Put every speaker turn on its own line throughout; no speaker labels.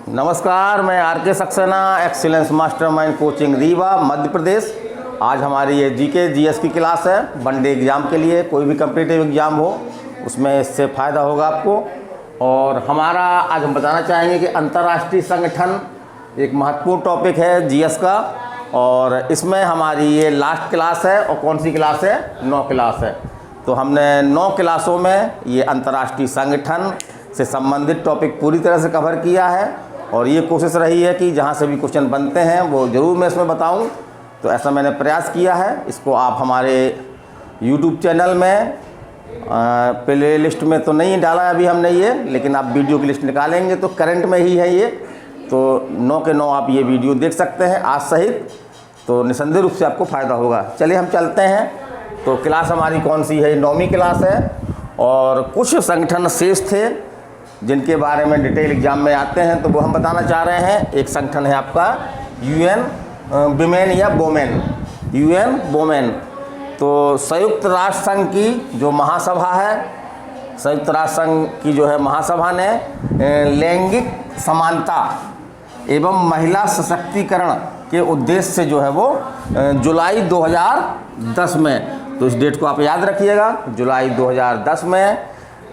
नमस्कार, मैं R K Saxena, excellence mastermind coaching Rewa Madhya Pradesh. आज हमारी ये जीके जीएस की क्लास है। वनडे एग्ज़ाम के लिए, कोई भी कम्पिटिटिव एग्ज़ाम हो उसमें इससे फ़ायदा होगा आपको। और हमारा आज हम बताना चाहेंगे कि अंतर्राष्ट्रीय संगठन एक महत्वपूर्ण टॉपिक है जीएस का, और इसमें हमारी ये लास्ट क्लास है। और कौन सी क्लास है? 9 क्लास है। तो हमने 9 क्लासों में ये अंतर्राष्ट्रीय संगठन से संबंधित टॉपिक पूरी तरह से कवर किया है, और ये कोशिश रही है कि जहाँ से भी क्वेश्चन बनते हैं वो ज़रूर मैं इसमें बताऊं। तो ऐसा मैंने प्रयास किया है। इसको आप हमारे YouTube चैनल में प्ले लिस्ट में तो नहीं डाला है अभी हमने ये, लेकिन आप वीडियो की लिस्ट निकालेंगे तो करंट में ही है ये। तो 9 के 9 आप ये वीडियो देख सकते हैं आज सहित, तो निसंदेह रूप से आपको फ़ायदा होगा। चलिए हम चलते हैं। तो क्लास हमारी कौन सी है? 9वीं क्लास है। और कुछ संगठन शेष थे जिनके बारे में डिटेल एग्जाम में आते हैं, तो वो हम बताना चाह रहे हैं। एक संगठन है आपका यूएन विमेन या वोमेन, यूएन वोमेन। तो संयुक्त राष्ट्र संघ की जो महासभा है, संयुक्त राष्ट्र संघ की जो है महासभा ने लैंगिक समानता एवं महिला सशक्तिकरण के उद्देश्य से जो है वो जुलाई 2010 में, तो इस डेट को आप याद रखिएगा, जुलाई 2010 में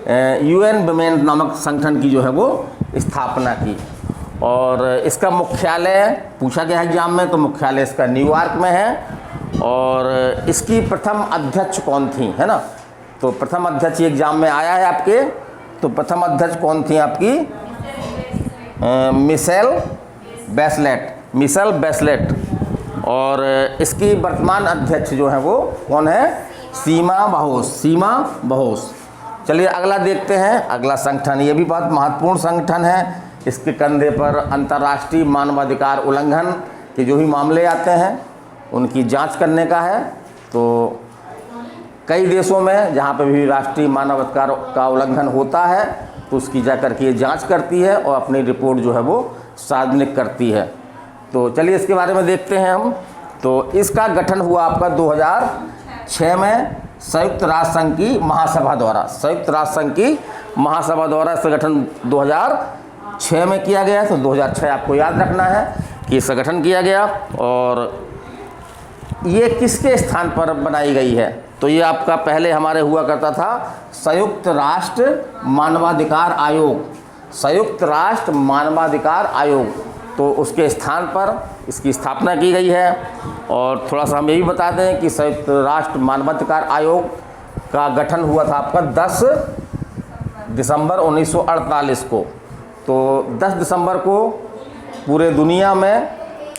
यूएन विमेन नामक संगठन की जो है वो स्थापना की। और इसका मुख्यालय पूछा गया है एग्जाम में, तो मुख्यालय इसका न्यूयॉर्क में है। और इसकी प्रथम अध्यक्ष कौन थी, है ना? तो प्रथम अध्यक्ष एग्जाम में आया है आपके। तो प्रथम अध्यक्ष कौन थी आपकी? Michelle Bachelet. और इसकी वर्तमान अध्यक्ष जो है वो कौन है? सीमा बहोस। चलिए अगला देखते हैं। अगला संगठन, ये भी बहुत महत्वपूर्ण संगठन है। इसके कंधे पर अंतर्राष्ट्रीय मानवाधिकार उल्लंघन के जो भी मामले आते हैं उनकी जांच करने का है। तो कई देशों में जहाँ पे भी राष्ट्रीय मानवाधिकार का उल्लंघन होता है तो उसकी जाकर के ये जांच करती है और अपनी रिपोर्ट जो है वो सार्वजनिक करती है। तो चलिए इसके बारे में देखते हैं हम। तो इसका गठन हुआ आपका 2006 में संयुक्त राष्ट्र संघ की महासभा द्वारा। संयुक्त राष्ट्र संघ की महासभा द्वारा इसका गठन 2006 में किया गया। तो 2006 आपको याद रखना है कि इसका गठन किया गया। और ये किसके स्थान पर बनाई गई है? तो ये आपका पहले हमारे हुआ करता था संयुक्त राष्ट्र मानवाधिकार आयोग, संयुक्त राष्ट्र मानवाधिकार आयोग। तो उसके स्थान पर इसकी स्थापना की गई है। और थोड़ा सा हम ये भी बता दें कि संयुक्त राष्ट्र मानवाधिकार आयोग का गठन हुआ था आपका 10 दिसंबर 1948 को। तो 10 दिसंबर को पूरे दुनिया में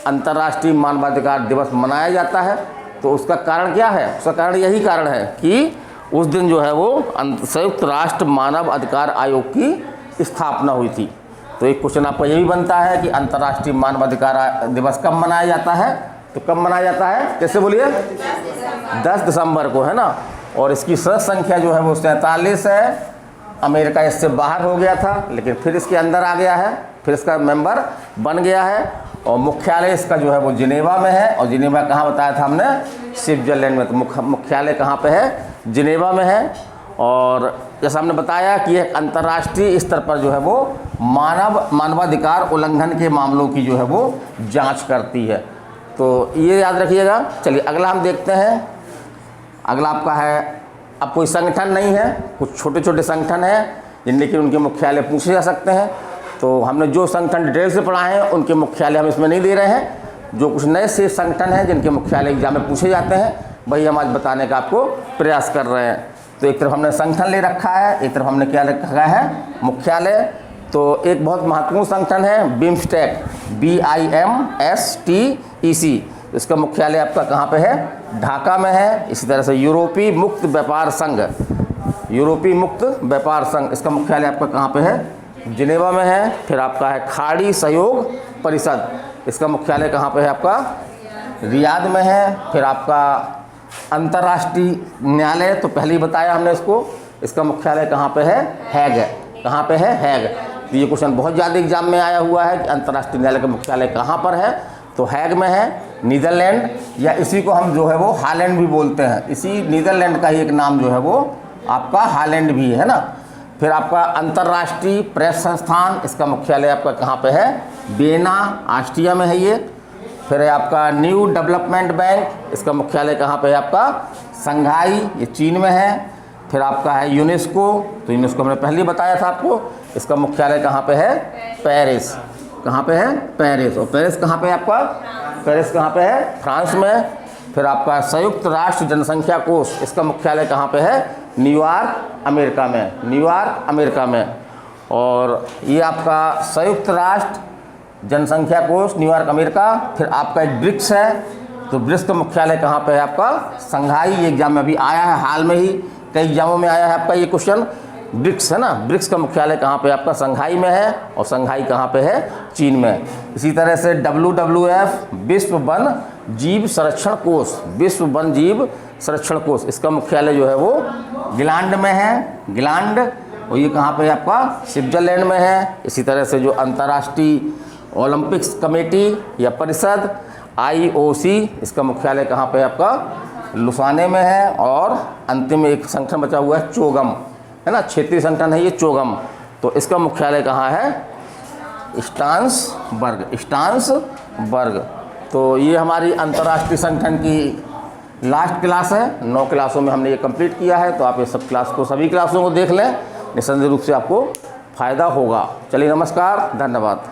अंतर्राष्ट्रीय मानवाधिकार दिवस मनाया जाता है। तो उसका कारण क्या है? उसका कारण यही कारण है कि उस दिन जो है वो संयुक्त राष्ट्र मानव अधिकार आयोग की स्थापना हुई थी। तो एक क्वेश्चन आपका ये भी बनता है कि अंतर्राष्ट्रीय मानवाधिकार दिवस कब मनाया जाता है? तो कब मनाया जाता है? कैसे बोलिए? 10 दिसंबर को, है ना? और इसकी सदस्य संख्या जो है वो 47 है। अमेरिका इससे बाहर हो गया था, लेकिन फिर इसके अंदर आ गया है, फिर इसका मेंबर बन गया है। और मुख्यालय इसका जो है वो जिनेवा में है। और जिनेवा कहाँ बताया था हमने? स्विट्जरलैंड में। तो मुख्यालय कहाँ पे है? जिनेवा में है। और जैसा हमने बताया कि एक अंतर्राष्ट्रीय स्तर पर जो है वो मानवाधिकार उल्लंघन के मामलों की जो है वो जांच करती है। तो ये याद रखिएगा। चलिए अगला हम देखते हैं। अगला आपका है, अब कोई संगठन नहीं है, कुछ छोटे छोटे संगठन हैं जिनके कि उनके मुख्यालय पूछे जा सकते हैं। तो हमने जो संगठन डिटेल से पढ़ा है उनके मुख्यालय हम इसमें नहीं दे रहे हैं। जो कुछ नए से संगठन हैं जिनके मुख्यालय एग्जाम में पूछे जाते हैं वही हम आज बताने का आपको प्रयास कर रहे हैं। तो एक तरफ हमने संगठन ले रखा है, एक तरफ हमने क्या रखा है? मुख्यालय। तो एक बहुत महत्वपूर्ण संगठन है बिम्स्टेक, BIMSTEC। इसका मुख्यालय आपका कहाँ पे है? ढाका में है। इसी तरह से यूरोपीय मुक्त व्यापार संघ, इसका मुख्यालय आपका कहाँ पे है? जिनेवा में है। फिर आपका है खाड़ी सहयोग परिषद, इसका मुख्यालय कहाँ पे है? आपका रियाद में है। फिर आपका अंतर्राष्ट्रीय न्यायालय, तो पहले ही बताया हमने इसको, इसका मुख्यालय कहाँ पे है? हैग। कहाँ पे है? हैग। तो ये क्वेश्चन बहुत ज़्यादा एग्जाम में आया हुआ है कि अंतर्राष्ट्रीय न्यायालय का मुख्यालय कहाँ पर है? तो हैग में है, नीदरलैंड, या इसी को हम जो है वो हालैंड भी बोलते हैं। इसी नीदरलैंड का ही एक नाम जो है वो आपका हालैंड भी है ना। फिर आपका अंतर्राष्ट्रीय प्रेस संस्थान, इसका मुख्यालय आपका कहाँ पे है? वियना, ऑस्ट्रिया में है ये। फिर है आपका न्यू डेवलपमेंट बैंक, इसका मुख्यालय कहाँ पे है आपका? शंघाई, ये चीन में है। फिर आपका है यूनेस्को, तो यूनेस्को हमने पहले ही बताया था आपको, इसका मुख्यालय कहाँ पे है? पेरिस। कहाँ पे है? पेरिस। और पेरिस कहाँ पे है आपका? पेरिस कहाँ पे है? फ्रांस में। फिर आपका संयुक्त राष्ट्र जनसंख्या कोष, इसका मुख्यालय कहाँ पे है? न्यूयॉर्क, अमेरिका में। न्यूयॉर्क, अमेरिका में। और ये आपका संयुक्त राष्ट्र जनसंख्या कोष, न्यूयॉर्क, अमेरिका। फिर आपका एक ब्रिक्स है, तो ब्रिक्स का मुख्यालय कहाँ पे है आपका? शंघाई। ये एग्जाम में अभी आया है, हाल में ही कई एग्जामों में आया है आपका ये क्वेश्चन। ब्रिक्स है ना, ब्रिक्स का मुख्यालय कहाँ पे आपका? शंघाई में है। और शंघाई कहाँ पे है? चीन में। इसी तरह से WWF, विश्व वन जीव संरक्षण कोष, विश्व वन जीव संरक्षण कोष, इसका मुख्यालय जो है वो ग्लांड में है। ग्लांड, और ये कहाँ पे है आपका? स्विट्जरलैंड में है। इसी तरह से जो अंतर्राष्ट्रीय ओलंपिक्स कमेटी या परिषद IOC, इसका मुख्यालय कहाँ पे है आपका? लुसाने में है। और अंतिम एक संगठन बचा हुआ है चोगम, है ना, क्षेत्रीय संगठन है ये चोगम, तो इसका मुख्यालय कहाँ है? स्ट्रासबर्ग। स्ट्रासबर्ग। तो ये हमारी अंतर्राष्ट्रीय संगठन की लास्ट क्लास है। 9 क्लासों में हमने ये कंप्लीट किया है, तो आप ये सब क्लास को, सभी क्लासों को देख लें, निसंदेह रूप से आपको फ़ायदा होगा। चलिए, नमस्कार, धन्यवाद।